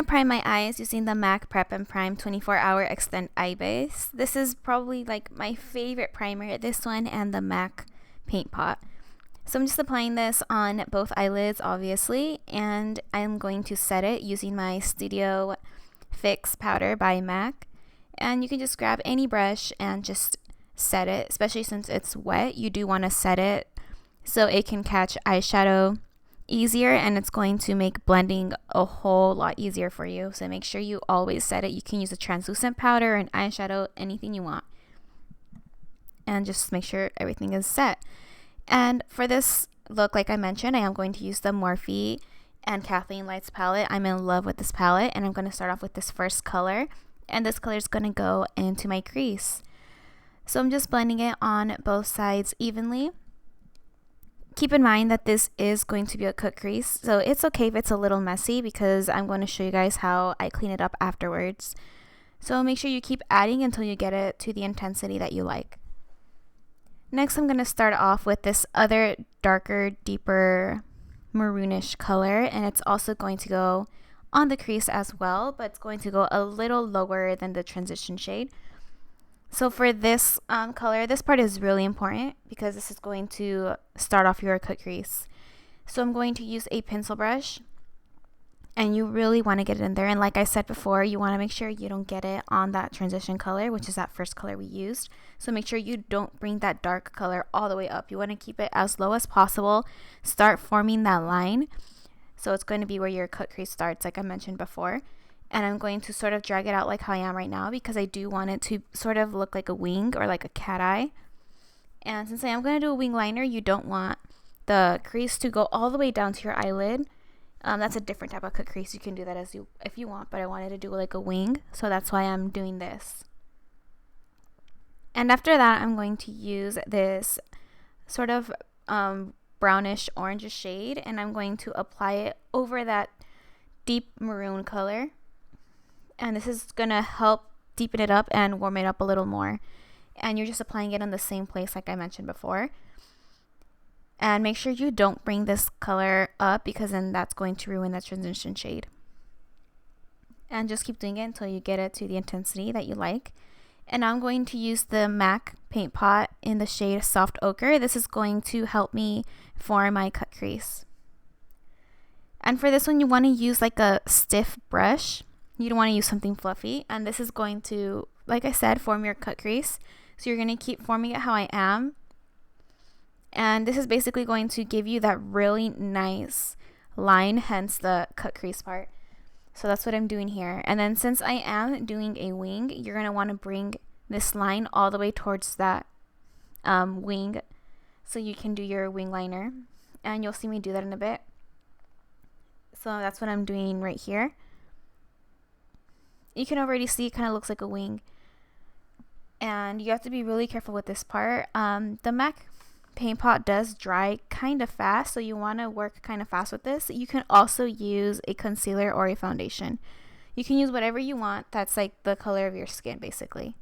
prime my eyes using the MAC Prep and Prime 24-Hour Extend Eye Base. This is probably like my favorite primer, this one and the MAC Paint Pot. So I'm just applying this on both eyelids, obviously, and I'm going to set it using my Studio Fix powder by MAC. And you can just grab any brush and just set it, especially since it's wet. You do want to set it so it can catch eyeshadow easier, and it's going to make blending a whole lot easier for you. So make sure you always set it. You can use a translucent powder, an eyeshadow, anything you want, and just make sure everything is set. And for this look, like I mentioned, I am going to use the Morphe and Kathleen Lights palette. I'm in love with this palette, and I'm going to start off with this first color, and this color is going to go into my crease. So I'm just blending it on both sides evenly. Keep in mind that this is going to be a cut crease, so it's okay if it's a little messy because I'm going to show you guys how I clean it up afterwards. So make sure you keep adding until you get it to the intensity that you like. Next, I'm going to start off with this other darker, deeper maroonish color, and it's also going to go on the crease as well, but it's going to go a little lower than the transition shade. So for this color, this part is really important because this is going to start off your cut crease. So I'm going to use a pencil brush, and you really want to get it in there. And like I said before, you want to make sure you don't get it on that transition color, which is that first color we used. So make sure you don't bring that dark color all the way up. You want to keep it as low as possible. Start forming that line. So it's going to be where your cut crease starts, like I mentioned before. And I'm going to sort of drag it out like how I am right now because I do want it to sort of look like a wing or like a cat eye. And since I am going to do a wing liner, you don't want the crease to go all the way down to your eyelid. That's a different type of cut crease. You can do that if you want, but I wanted to do like a wing, so that's why I'm doing this. And after that, I'm going to use this sort of brownish orange shade, and I'm going to apply it over that deep maroon color. And this is going to help deepen it up and warm it up a little more. And you're just applying it in the same place like I mentioned before. And make sure you don't bring this color up because then that's going to ruin that transition shade. And just keep doing it until you get it to the intensity that you like. And I'm going to use the MAC Paint Pot in the shade Soft Ochre. This is going to help me form my cut crease. And for this one, you want to use like a stiff brush. You don't want to use something fluffy. And this is going to, like I said, form your cut crease. So you're going to keep forming it how I am. And this is basically going to give you that really nice line, hence the cut crease part. So that's what I'm doing here. And then since I am doing a wing, you're going to want to bring this line all the way towards that wing so you can do your wing liner. And you'll see me do that in a bit. So that's what I'm doing right here. You can already see it kind of looks like a wing. And you have to be really careful with this part. The MAC Paint Pot does dry kind of fast, so you want to work kind of fast with this. You can also use a concealer or a foundation. You can use whatever you want that's like the color of your skin basically.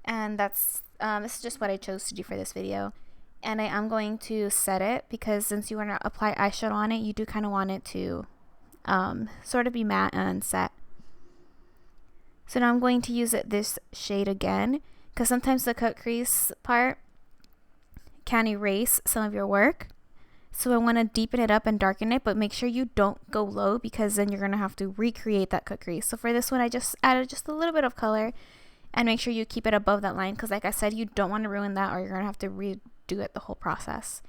And that's this is just what I chose to do for this video. And I am going to set it because since you want to apply eyeshadow on it, you do kind of want it to sort of be matte and set. So now I'm going to use this shade again because sometimes the cut crease part can erase some of your work. So I want to deepen it up and darken it, but make sure you don't go low because then you're going to have to recreate that cut crease. So for this one, I just added just a little bit of color, and make sure you keep it above that line because like I said, you don't want to ruin that or you're going to have to redo it the whole process.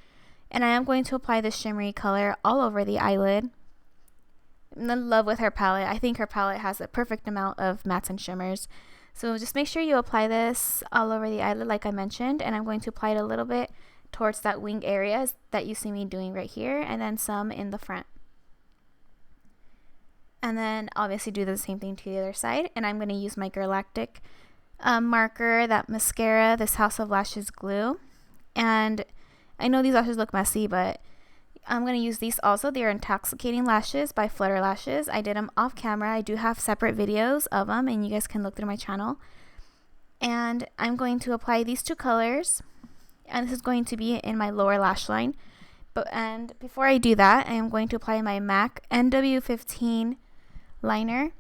And I am going to apply this shimmery color all over the eyelid. I'm in love with her palette. I think her palette has a perfect amount of mattes and shimmers. So just make sure you apply this all over the eyelid like I mentioned, and I'm going to apply it a little bit towards that wing areas that you see me doing right here, and then some in the front. And then obviously do the same thing to the other side, and I'm going to use my Galactic marker, that mascara, this House of Lashes glue. And I know these lashes look messy, but I'm going to use these also. They are Intoxicating Lashes by Flutter Lashes. I did them off camera. I do have separate videos of them, and you guys can look through my channel. And I'm going to apply these two colors, and this is going to be in my lower lash line. And before I do that, I am going to apply my MAC NW15 liner.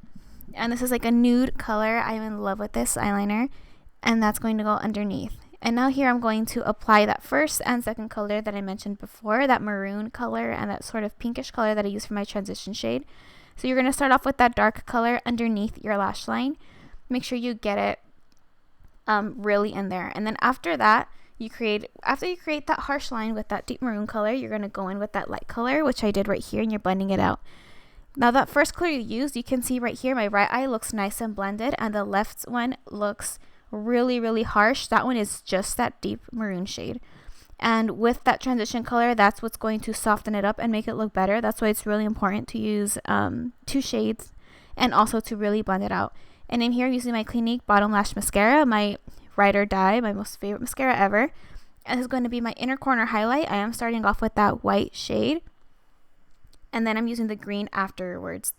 And this is like a nude color. I'm in love with this eyeliner. And that's going to go underneath. And now here I'm going to apply that first and second color that I mentioned before, that maroon color and that sort of pinkish color that I use for my transition shade. So you're going to start off with that dark color underneath your lash line. Make sure you get it really in there. And then after that, after you create that harsh line with that deep maroon color, you're going to go in with that light color, which I did right here, and you're blending it out. Now that first color you used, you can see right here, my right eye looks nice and blended, and the left one looks really, really harsh. That one is just that deep maroon shade. And with that transition color, that's what's going to soften it up and make it look better. That's why it's really important to use 2 shades and also to really blend it out. And in here, I'm using my Clinique Bottom Lash Mascara, my Ride or Die, my most favorite mascara ever. And this is going to be my inner corner highlight. I am starting off with that white shade. And then I'm using the green afterwards.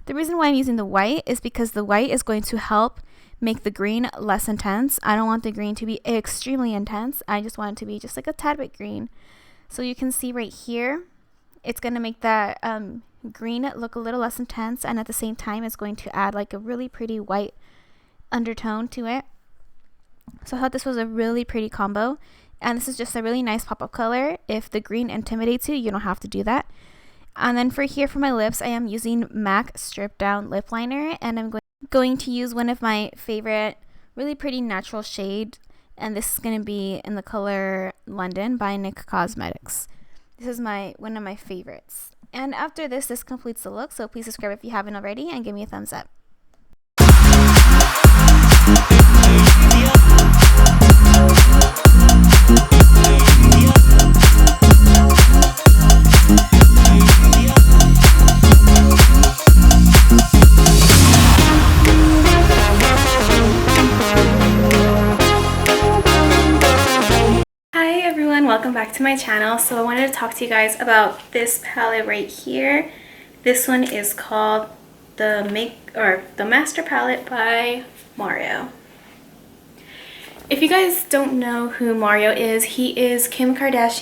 The reason why I'm using the white is because the white is going to help make the green less intense. I don't want the green to be extremely intense. I just want it to be just like a tad bit green. So you can see right here, it's going to make that green look a little less intense, and at the same time it's going to add like a really pretty white undertone to it. So I thought this was a really pretty combo, and this is just a really nice pop-up color. If the green intimidates you, you don't have to do that. And then for here, for my lips, I am using MAC Strip Down Lip Liner, and I'm going to use one of my favorite really pretty natural shade, and this is going to be in the color London by NYX Cosmetics. This is one of my favorites. And after this completes the look, so please subscribe if you haven't already and give me a thumbs up. Welcome back to my channel. So I wanted to talk to you guys about this palette right here. This one is called the Master Palette by Mario. If you guys don't know who Mario is, he is Kim Kardashian